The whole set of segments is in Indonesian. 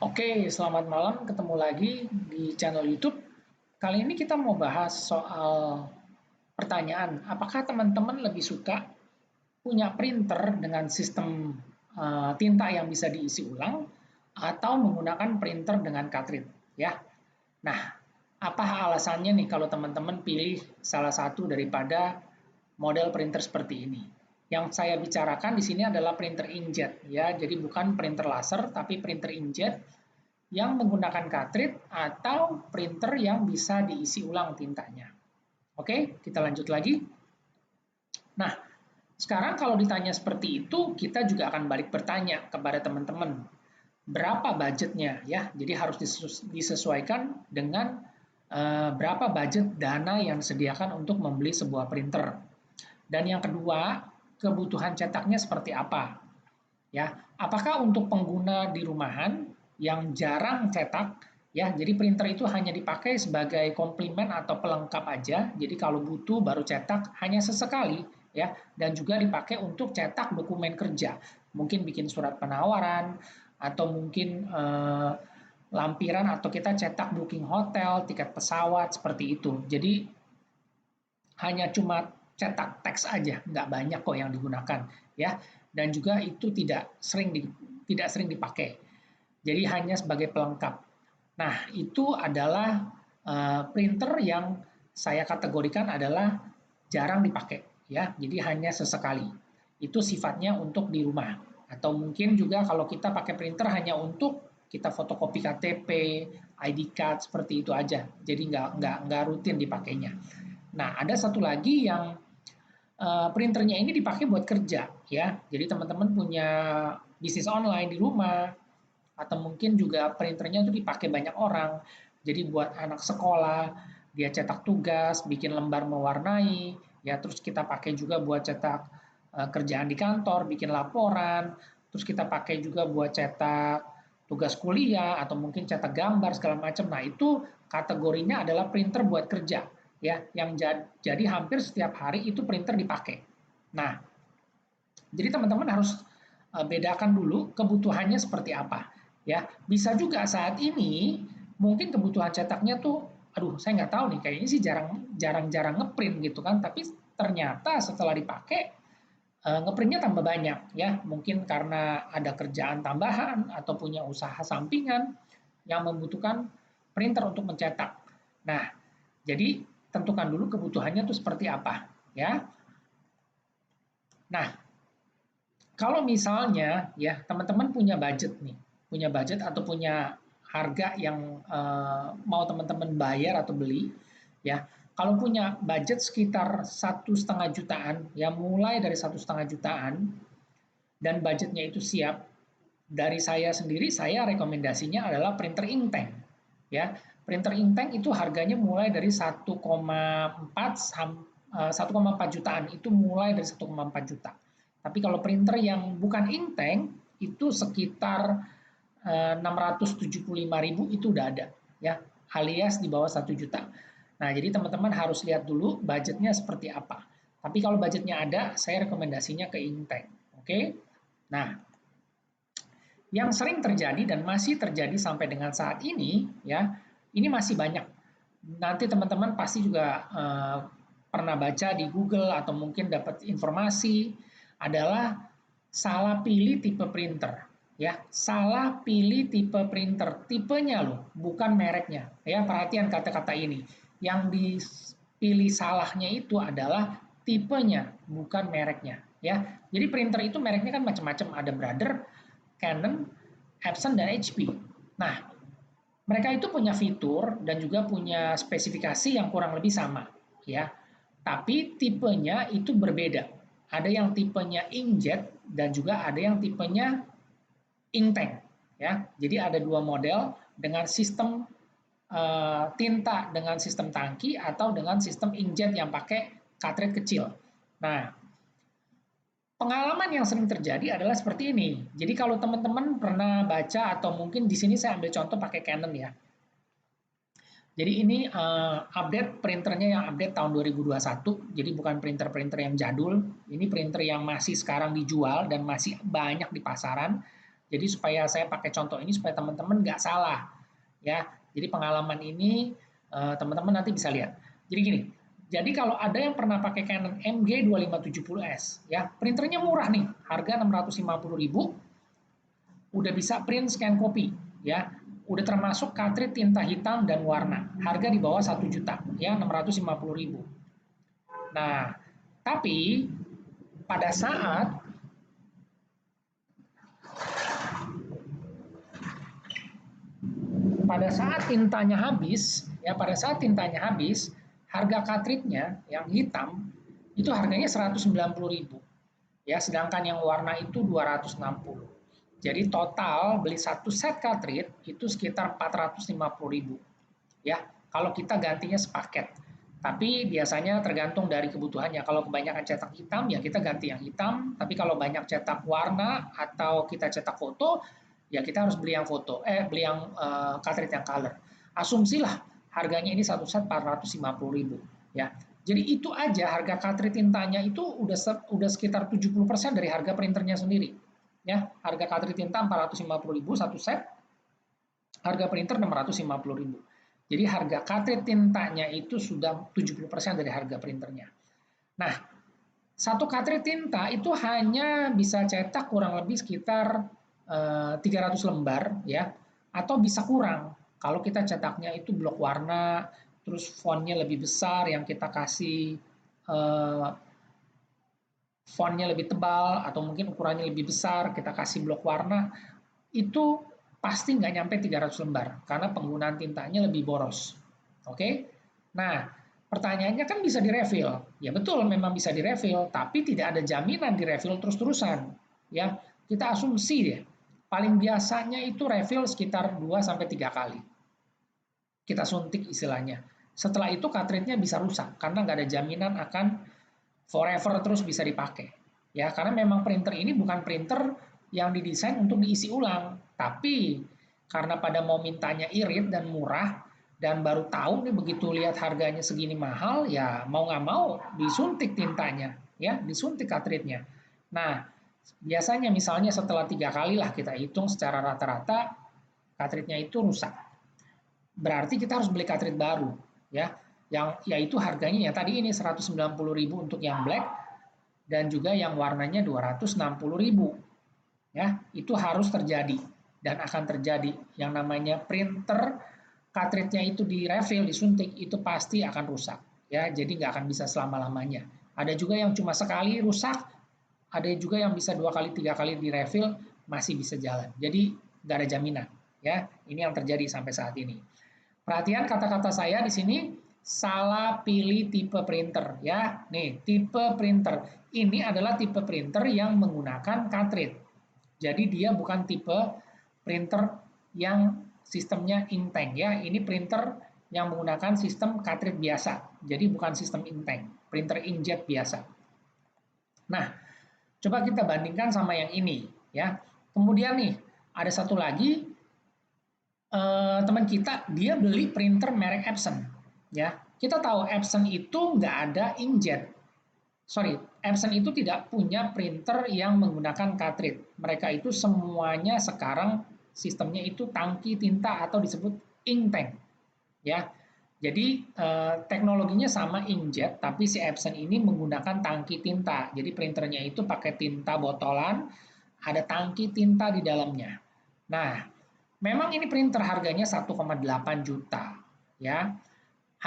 Oke, selamat malam. Ketemu lagi di channel YouTube. Kali ini kita mau bahas soal pertanyaan, apakah teman-teman lebih suka punya printer dengan sistem tinta yang bisa diisi ulang atau menggunakan printer dengan cartridge, ya. Nah, apa alasannya nih kalau teman-teman pilih salah satu daripada model printer seperti ini? Yang saya bicarakan di sini adalah printer inkjet, ya. Jadi bukan printer laser, tapi printer inkjet yang menggunakan cartridge atau printer yang bisa diisi ulang tintanya. Oke, kita lanjut lagi. Nah, sekarang kalau ditanya seperti itu, kita juga akan balik bertanya kepada teman-teman, berapa budgetnya ya? Jadi harus disesuaikan dengan berapa budget dana yang disediakan untuk membeli sebuah printer. Dan yang kedua, kebutuhan cetaknya seperti apa? Ya, apakah untuk pengguna di rumahan yang jarang cetak, ya, jadi printer itu hanya dipakai sebagai komplement atau pelengkap aja, jadi kalau butuh baru cetak hanya sesekali, ya, dan juga dipakai untuk cetak dokumen kerja, mungkin bikin surat penawaran, atau mungkin lampiran, atau kita cetak booking hotel, tiket pesawat, seperti itu. Jadi hanya cuma cetak teks aja, nggak banyak kok yang digunakan, ya. Dan juga itu tidak sering dipakai. Jadi hanya sebagai pelengkap. Nah, itu adalah printer yang saya kategorikan adalah jarang dipakai, ya. Jadi hanya sesekali. Itu sifatnya untuk di rumah. Atau mungkin juga kalau kita pakai printer hanya untuk kita fotokopi KTP, ID card seperti itu aja. Jadi nggak rutin dipakainya. Nah, ada satu lagi yang printernya ini dipakai buat kerja, ya. Jadi teman-teman punya bisnis online di rumah, atau mungkin juga printernya itu dipakai banyak orang. Jadi buat anak sekolah, dia cetak tugas, bikin lembar mewarnai, ya terus kita pakai juga buat cetak kerjaan di kantor, bikin laporan, terus kita pakai juga buat cetak tugas kuliah atau mungkin cetak gambar segala macam. Nah, itu kategorinya adalah printer buat kerja, ya, yang jadi hampir setiap hari itu printer dipakai. Nah, jadi teman-teman harus bedakan dulu kebutuhannya seperti apa. Ya, bisa juga saat ini mungkin kebutuhan cetaknya tuh, aduh saya nggak tahu nih, kayaknya sih jarang-jarang ngeprint gitu kan. Tapi ternyata setelah dipakai ngeprintnya tambah banyak ya. Mungkin karena ada kerjaan tambahan atau punya usaha sampingan yang membutuhkan printer untuk mencetak. Nah, jadi tentukan dulu kebutuhannya tuh seperti apa ya. Nah, kalau misalnya ya teman-teman punya budget nih, punya budget atau punya harga yang mau teman-teman bayar atau beli, ya. Kalau punya budget sekitar 1,5 jutaan, ya mulai dari 1,5 jutaan, dan budgetnya itu siap, dari saya sendiri saya rekomendasinya adalah printer inktank, ya. Printer inktank itu harganya mulai dari 1,4 jutaan, itu mulai dari 1,4 juta. Tapi kalau printer yang bukan inktank itu sekitar 675.000 itu udah ada, ya, alias di bawah 1 juta. Nah, jadi teman-teman harus lihat dulu budgetnya seperti apa. Tapi kalau budgetnya ada, saya rekomendasinya ke inktank. Oke? Nah, yang sering terjadi dan masih terjadi sampai dengan saat ini, ya, ini masih banyak. Nanti teman-teman pasti juga pernah baca di Google atau mungkin dapat informasi adalah salah pilih tipe printer, ya. Salah pilih tipe printer, tipenya loh, bukan mereknya. Ya, perhatian kata-kata ini. Yang dipilih salahnya itu adalah tipenya, bukan mereknya, ya. Jadi printer itu mereknya kan macam-macam, ada Brother, Canon, Epson, dan HP. Nah, mereka itu punya fitur dan juga punya spesifikasi yang kurang lebih sama, ya. Tapi tipenya itu berbeda. Ada yang tipenya inkjet dan juga ada yang tipenya inktank, ya. Jadi ada dua model dengan sistem tinta dengan sistem tangki atau dengan sistem inkjet yang pakai cartridge kecil. Nah, pengalaman yang sering terjadi adalah seperti ini. Jadi kalau teman-teman pernah baca atau mungkin di sini saya ambil contoh pakai Canon ya. Jadi ini update printernya yang update tahun 2021. Jadi bukan printer-printer yang jadul. Ini printer yang masih sekarang dijual dan masih banyak di pasaran. Jadi supaya saya pakai contoh ini supaya teman-teman nggak salah ya. Jadi pengalaman ini teman-teman nanti bisa lihat. Jadi gini, jadi kalau ada yang pernah pakai Canon MG2570S ya, printernya murah nih, harga 650.000, udah bisa print scan copy ya. Udah termasuk cartridge tinta hitam dan warna. Harga di bawah 1 juta ya, 650.000. Nah, tapi pada saat pada saat tintanya habis, ya pada saat tintanya habis, harga cartridge-nya yang hitam itu harganya 190.000. Ya, sedangkan yang warna itu 260. Jadi total beli satu set cartridge itu sekitar 450.000. Ya, kalau kita gantinya sepaket. Tapi biasanya tergantung dari kebutuhannya. Kalau kebanyakan cetak hitam, ya kita ganti yang hitam. Tapi kalau banyak cetak warna atau kita cetak foto, ya kita harus beli yang foto. Beli yang cartridge yang color. Asumsilah harganya ini satu set 450.000. Ya, jadi itu aja harga cartridge tintanya itu udah sekitar 70% dari harga printernya sendiri. Ya, harga cartridge tinta 450.000 satu set, harga printer 650.000. Jadi harga cartridge tintanya itu sudah 70% dari harga printernya. Nah, satu cartridge tinta itu hanya bisa cetak kurang lebih sekitar 300 lembar ya, atau bisa kurang. Kalau kita cetaknya itu blok warna, terus fontnya lebih besar yang kita kasih eh, fontnya lebih tebal atau mungkin ukurannya lebih besar, kita kasih blok warna, itu pasti nggak nyampe 300 lembar karena penggunaan tintanya lebih boros. Oke? Nah, pertanyaannya kan bisa direfill. Ya betul, memang bisa direfill, tapi tidak ada jaminan direfill terus-terusan. Ya, kita asumsi deh. Paling biasanya itu refill sekitar 2 sampai 3 kali. Kita suntik istilahnya. Setelah itu cartridge-nya bisa rusak karena nggak ada jaminan akan forever terus bisa dipakai. Ya, karena memang printer ini bukan printer yang didesain untuk diisi ulang, tapi karena pada mau mintanya irit dan murah dan baru tahu nih begitu lihat harganya segini mahal, ya mau nggak mau disuntik tintanya, ya disuntik cartridge-nya. Nah, biasanya misalnya setelah 3 kali lah kita hitung secara rata-rata cartridge-nya itu rusak. Berarti kita harus beli cartridge baru, ya, yang yaitu harganya ya tadi ini 190.000 untuk yang black dan juga yang warnanya 260.000. Ya, itu harus terjadi dan akan terjadi. Yang namanya printer cartridge-nya itu di refill, disuntik, itu pasti akan rusak. Ya, jadi nggak akan bisa selama-lamanya. Ada juga yang cuma sekali rusak, ada juga yang bisa 2 kali, 3 kali di refill masih bisa jalan. Jadi nggak ada jaminan. Ya, ini yang terjadi sampai saat ini. Perhatian kata-kata saya di sini, salah pilih tipe printer ya. Nih, tipe printer. Ini adalah tipe printer yang menggunakan cartridge. Jadi dia bukan tipe printer yang sistemnya inktank ya. Ini printer yang menggunakan sistem cartridge biasa. Jadi bukan sistem inktank, printer inkjet biasa. Nah, coba kita bandingkan sama yang ini ya. Kemudian nih, ada satu lagi teman kita dia beli printer merek Epson ya. Kita tahu Epson itu nggak ada inkjet. Sorry, Epson itu tidak punya printer yang menggunakan cartridge. Mereka itu semuanya sekarang sistemnya itu tangki tinta atau disebut ink tank ya. Jadi teknologinya sama inkjet, tapi si Epson ini menggunakan tangki tinta. Jadi printernya itu pakai tinta botolan, ada tangki tinta di dalamnya. Nah, memang ini printer harganya 1,8 juta ya.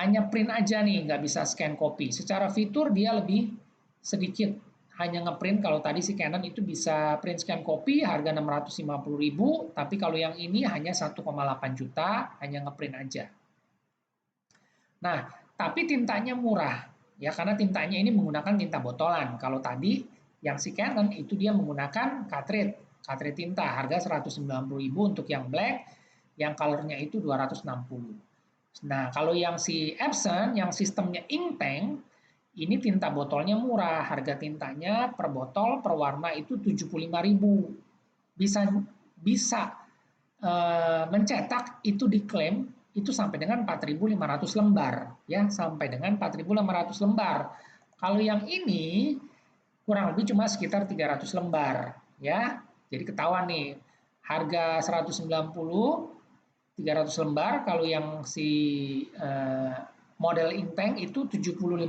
Hanya print aja nih, nggak bisa scan copy. Secara fitur dia lebih sedikit, hanya ngeprint. Kalau tadi si Canon itu bisa print scan copy harga 650.000, tapi kalau yang ini hanya 1,8 juta, hanya ngeprint aja. Nah, tapi tintanya murah ya karena tintanya ini menggunakan tinta botolan. Kalau tadi yang si Canon itu dia menggunakan cartridge tinta harga 190.000 untuk yang black, yang colornya itu 260. Nah, kalau yang si Epson yang sistemnya ink tank ini tinta botolnya murah, harga tintanya per botol per warna itu 75.000. Bisa bisa mencetak itu diklaim itu sampai dengan 4.500 lembar ya, sampai dengan 4.500 lembar. Kalau yang ini kurang lebih cuma sekitar 300 lembar ya. Jadi ketahuan nih Harga 190, 300 lembar. Kalau yang si model inktank itu 75.000,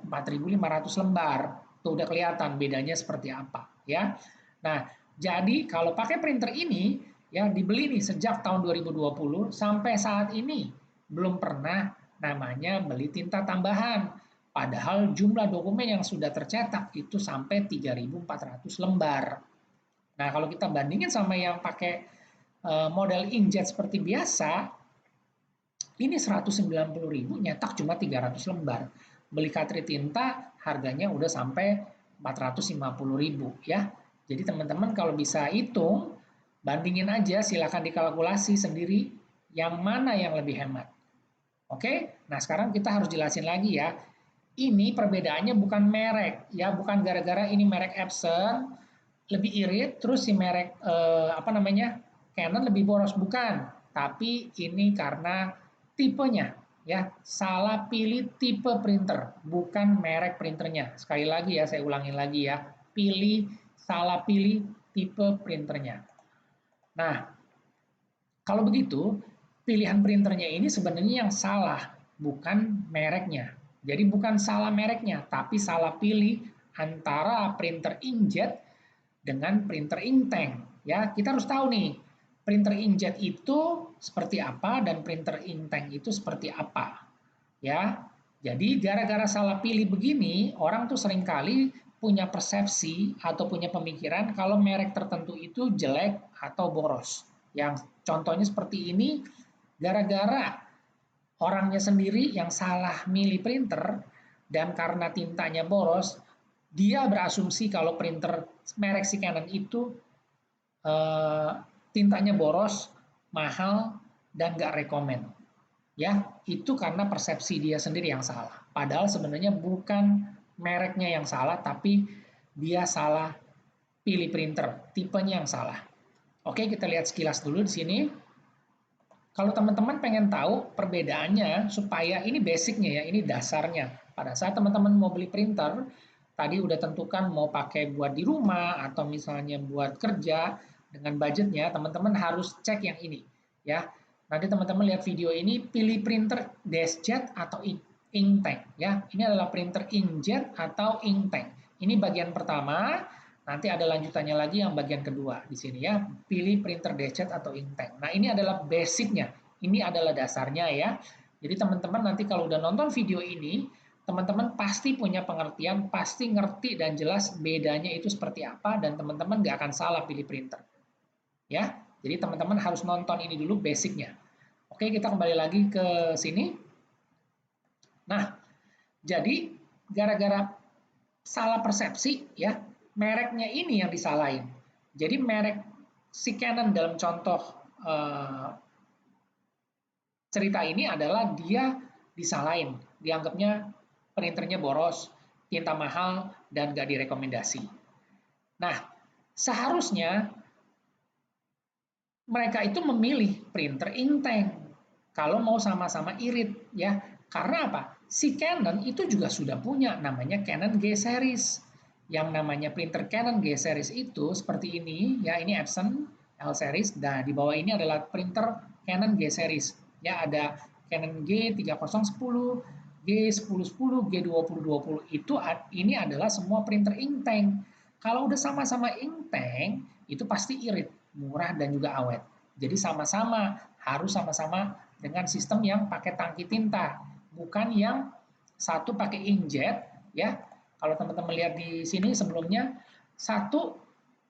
4.500 lembar. Itu udah kelihatan bedanya seperti apa ya. Nah, jadi kalau pakai printer ini ya dibeli nih sejak tahun 2020 sampai saat ini belum pernah namanya beli tinta tambahan. Padahal jumlah dokumen yang sudah tercetak itu sampai 3.400 lembar. Nah, kalau kita bandingin sama yang pakai model inkjet seperti biasa, ini 190.000 nyetak cuma 300 lembar. Beli cartridge tinta harganya udah sampai 450.000 ya. Jadi teman-teman kalau bisa hitung, bandingin aja, silakan dikalkulasi sendiri yang mana yang lebih hemat. Oke, nah sekarang kita harus jelasin lagi ya. Ini perbedaannya bukan merek ya, bukan gara-gara ini merek Epson lebih irit, terus si merek apa namanya Canon lebih boros, bukan. Tapi ini karena tipenya ya, salah pilih tipe printer, bukan merek printernya. Sekali lagi ya, saya ulangin lagi ya, salah pilih tipe printernya. Nah, kalau begitu, pilihan printernya ini sebenarnya yang salah, bukan mereknya. Jadi bukan salah mereknya, tapi salah pilih antara printer inkjet dengan printer inktank. Ya, kita harus tahu nih, printer inkjet itu seperti apa dan printer inktank itu seperti apa. Ya, jadi gara-gara salah pilih begini, orang tuh seringkali punya persepsi atau punya pemikiran kalau merek tertentu itu jelek atau boros. Yang contohnya seperti ini, gara-gara orangnya sendiri yang salah milih printer dan karena tintanya boros, dia berasumsi kalau printer merek si Canon itu tintanya boros, mahal, dan nggak rekomend. Ya, itu karena persepsi dia sendiri yang salah. Padahal sebenarnya bukan mereknya yang salah, tapi dia salah pilih printer, tipenya yang salah. Oke, kita lihat sekilas dulu di sini. Kalau teman-teman pengen tahu perbedaannya, supaya ini basicnya ya, ini dasarnya. Pada saat teman-teman mau beli printer, tadi udah tentukan mau pakai buat di rumah atau misalnya buat kerja dengan budgetnya, teman-teman harus cek yang ini ya. Nanti teman-teman lihat video ini, pilih printer DeskJet atau inktank ya. Ini adalah printer inkjet atau inktank. Ini bagian pertama. Nanti ada lanjutannya lagi yang bagian kedua di sini ya. Pilih printer DeskJet atau inktank. Nah, ini adalah basicnya. Ini adalah dasarnya ya. Jadi teman-teman nanti kalau udah nonton video ini, teman-teman pasti punya pengertian, pasti ngerti dan jelas bedanya itu seperti apa, dan teman-teman nggak akan salah pilih printer. Ya, jadi teman-teman harus nonton ini dulu basicnya. Oke, kita kembali lagi ke sini. Nah, jadi gara-gara salah persepsi ya, mereknya ini yang disalahin. Jadi merek si Canon dalam contoh cerita ini adalah dia disalahin, dianggapnya printernya boros, tinta mahal, dan gak direkomendasi. Nah, seharusnya mereka itu memilih printer inktank kalau mau sama-sama irit ya. Karena apa? Si Canon itu juga sudah punya namanya Canon G series. Yang namanya printer Canon G series itu seperti ini ya, ini Epson L series. Nah, di bawah ini adalah printer Canon G series. Ya, ada Canon G3010, G1010, G2020. Ini adalah semua printer inktank. Kalau udah sama-sama inktank, itu pasti irit, murah dan juga awet. Jadi sama-sama harus sama-sama dengan sistem yang pakai tangki tinta, bukan yang satu pakai inkjet ya. Kalau teman-teman lihat di sini sebelumnya, satu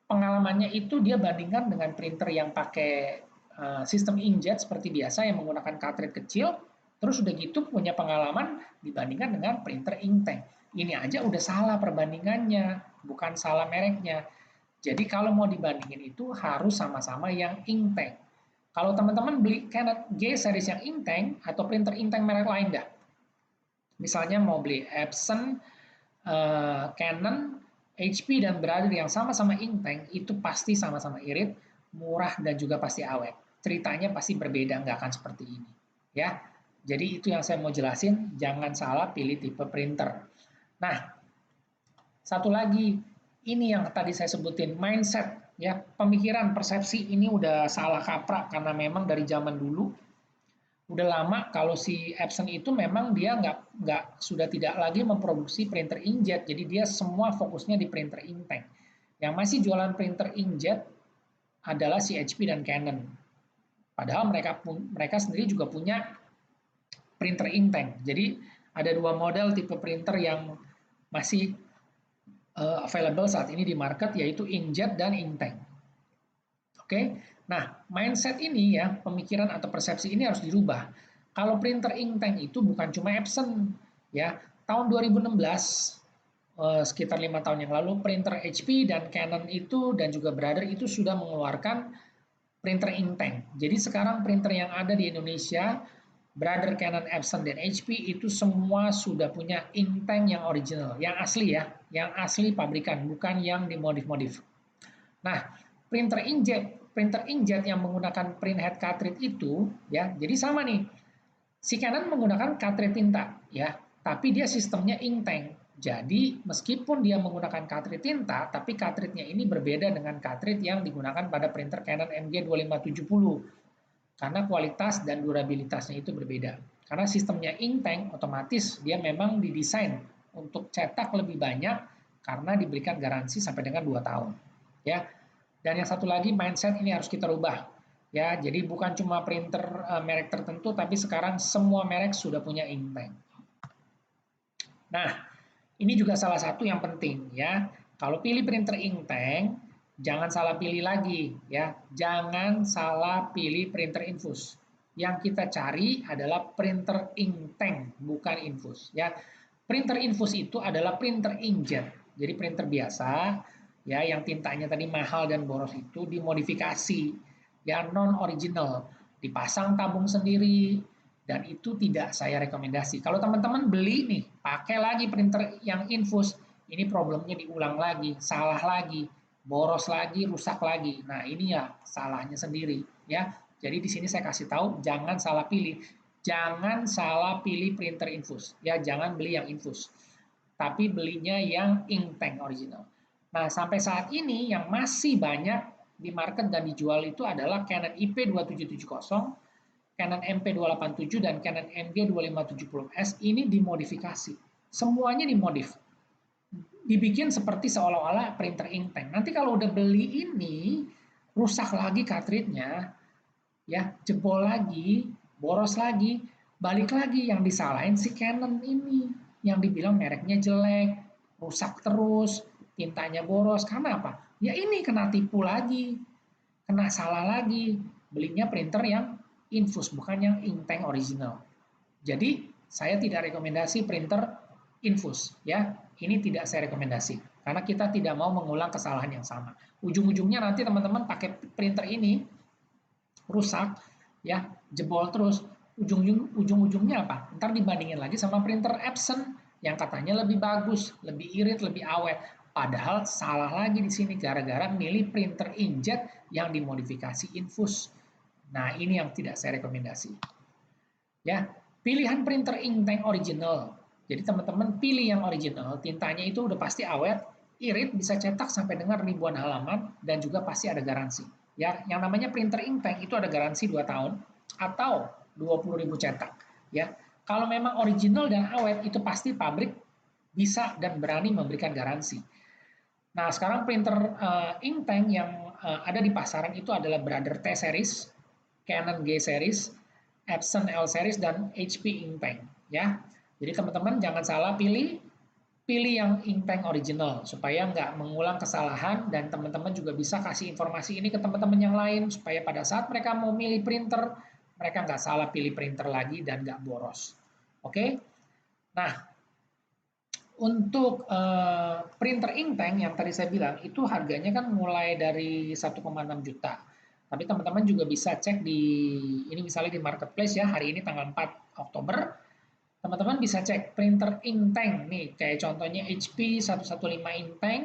pengalamannya itu dia bandingkan dengan printer yang pakai sistem inkjet seperti biasa yang menggunakan cartridge kecil, terus udah gitu punya pengalaman dibandingkan dengan printer inktank. Ini aja udah salah perbandingannya, bukan salah mereknya. Jadi kalau mau dibandingin itu harus sama-sama yang inktank. Kalau teman-teman beli Canon G series yang inktank atau printer inktank merek lain dah, misalnya mau beli Epson, Canon, HP, dan Brother yang sama-sama inktank, itu pasti sama-sama irit, murah, dan juga pasti awet. Ceritanya pasti berbeda, nggak akan seperti ini. Ya, jadi itu yang saya mau jelasin, jangan salah pilih tipe printer. Nah, satu lagi, ini yang tadi saya sebutin, mindset. ya pemikiran persepsi ini udah salah kaprah karena memang dari zaman dulu udah lama kalau si Epson itu memang dia nggak sudah tidak lagi memproduksi printer inkjet, jadi dia semua fokusnya di printer inktank. Yang masih jualan printer inkjet adalah si HP dan Canon. Padahal mereka sendiri juga punya printer inktank. Jadi ada dua model tipe printer yang masih available saat ini di market, yaitu inkjet dan inktank. Oke, nah mindset ini ya, pemikiran atau persepsi ini harus dirubah. Kalau printer inktank itu bukan cuma Epson, ya. Tahun 2016, sekitar 5 tahun yang lalu, printer HP dan Canon itu dan juga Brother itu sudah mengeluarkan printer inktank. Jadi sekarang printer yang ada di Indonesia, Brother, Canon, Epson, dan HP itu semua sudah punya inktank yang original, yang asli ya, yang asli pabrikan, bukan yang dimodif-modif. Nah, printer inkjet yang menggunakan print head cartridge itu ya, jadi sama nih. Si Canon menggunakan cartridge tinta ya, tapi dia sistemnya inktank. Jadi meskipun dia menggunakan cartridge tinta, tapi cartridge-nya ini berbeda dengan cartridge yang digunakan pada printer Canon MG2570 karena kualitas dan durabilitasnya itu berbeda. Karena sistemnya inktank, otomatis dia memang didesain untuk cetak lebih banyak karena diberikan garansi sampai dengan 2 tahun. Ya, dan yang satu lagi mindset ini harus kita rubah. Ya, jadi bukan cuma printer merek tertentu, tapi sekarang semua merek sudah punya inktank. Nah, ini juga salah satu yang penting ya. Kalau pilih printer inktank, jangan salah pilih lagi ya. Jangan salah pilih printer infus. Yang kita cari adalah printer inktank, bukan infus ya. Printer infus itu adalah printer inkjet. Jadi printer biasa ya yang tintanya tadi mahal dan boros itu dimodifikasi ya non original, dipasang tabung sendiri, dan itu tidak saya rekomendasi. Kalau teman-teman beli nih, pakai lagi printer yang infus, ini problemnya diulang lagi, salah lagi, boros lagi, rusak lagi. Nah, ini ya salahnya sendiri ya. Jadi di sini saya kasih tahu jangan salah pilih. Jangan salah pilih printer infus. Ya, jangan beli yang infus. Tapi belinya yang inktank original. Nah, sampai saat ini yang masih banyak di market dan dijual itu adalah Canon IP2770, Canon MP287 dan Canon MG2570S ini dimodifikasi. Semuanya dimodif. Dibikin seperti seolah-olah printer inktank. Nanti kalau udah beli ini, rusak lagi cartridge-nya, ya, jebol lagi, boros lagi, balik lagi yang disalahin si Canon ini, yang dibilang mereknya jelek, rusak terus, tintanya boros. Karena apa? Ya ini kena tipu lagi, kena salah lagi, belinya printer yang infus, bukan yang inktank original. Jadi saya tidak rekomendasi printer infus ya. Ini tidak saya rekomendasi karena kita tidak mau mengulang kesalahan yang sama. Ujung-ujungnya nanti teman-teman pakai printer ini rusak ya, jebol terus. Ujung-ujungnya apa? Ntar dibandingin lagi sama printer Epson yang katanya lebih bagus, lebih irit, lebih awet. Padahal salah lagi di sini gara-gara milih printer inkjet yang dimodifikasi infus. Nah, ini yang tidak saya rekomendasi. Ya, pilihan printer inktank original. Jadi teman-teman pilih yang original, tintanya itu udah pasti awet, irit, bisa cetak sampai dengan ribuan halaman dan juga pasti ada garansi. Ya, yang namanya printer inktank itu ada garansi 2 tahun atau 20.000 cetak. Ya, kalau memang original dan awet itu pasti pabrik bisa dan berani memberikan garansi. Nah, sekarang printer inktank yang ada di pasaran itu adalah Brother T series, Canon G series, Epson L series, dan HP inktank. Ya, jadi teman-teman jangan salah pilih yang inktank original supaya nggak mengulang kesalahan dan teman-teman juga bisa kasih informasi ini ke teman-teman yang lain supaya pada saat mereka mau milih printer mereka nggak salah pilih printer lagi dan nggak boros. Oke, nah untuk printer inktank yang tadi saya bilang itu harganya kan mulai dari 1,6 juta. Tapi teman-teman juga bisa cek di ini misalnya di marketplace ya hari ini tanggal 4 Oktober. Teman-teman bisa cek printer inktank nih kayak contohnya HP 115 inktank.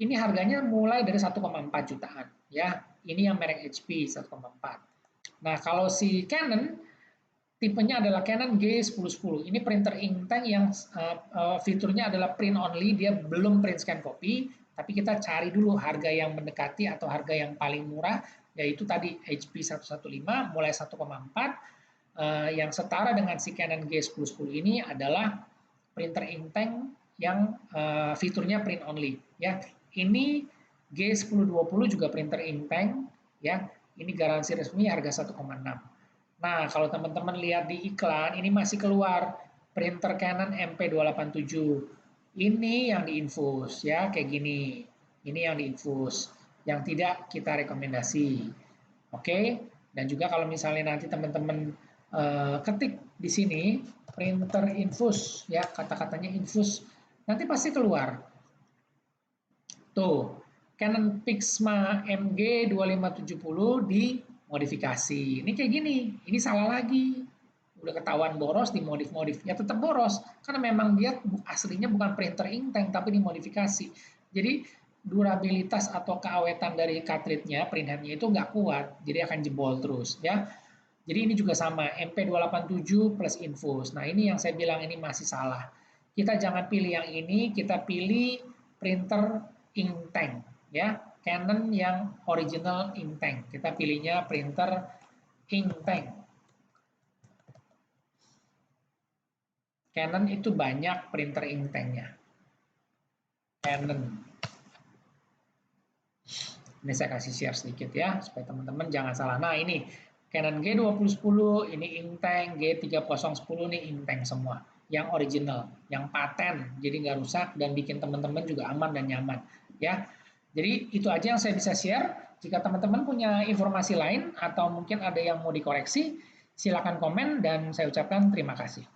Ini harganya mulai dari 1,4 jutaan ya. Ini yang merek HP 1,4. Nah, kalau si Canon tipenya adalah Canon G1010. Ini printer inktank yang fiturnya adalah print only, dia belum print scan copy, Tapi kita cari dulu harga yang mendekati atau harga yang paling murah, yaitu tadi HP 115 mulai 1,4, yang setara dengan si Canon G1010 ini adalah printer inktank yang fiturnya print only. Ya, ini G1020 juga printer inktank, ya. Ini garansi resmi harga 1,6. Nah, kalau teman-teman lihat di iklan, ini masih keluar printer Canon MP287. Ini yang diinfus, ya, kayak gini. Ini yang diinfus, yang tidak kita rekomendasi. Oke, dan juga kalau misalnya nanti teman-teman ketik di sini printer infus, ya, kata-katanya infus, nanti pasti keluar. Tuh, Canon Pixma MG2570 dimodifikasi. Ini kayak gini, ini salah lagi. Udah ketahuan boros, dimodif-modif. Ya tetap boros, karena memang dia aslinya bukan printer inktank, tapi dimodifikasi. Jadi durabilitas atau keawetan dari cartridge-nya, print head-nya itu nggak kuat, jadi akan jebol terus. Ya. Jadi ini juga sama, MP287 plus infus. Nah ini yang saya bilang ini masih salah. Kita jangan pilih yang ini, kita pilih printer inktank, ya, Canon yang original inktank. Kita pilihnya printer inktank. Canon itu banyak printer inktanknya. Canon. Ini saya kasih share sedikit ya, supaya teman-teman jangan salah. Nah ini Canon G2010, ini inktank, G3010 ini inktank semua. Yang original, yang paten, jadi nggak rusak dan bikin teman-teman juga aman dan nyaman. Ya, jadi itu aja yang saya bisa share. Jika teman-teman punya informasi lain atau mungkin ada yang mau dikoreksi, silakan komen dan saya ucapkan terima kasih.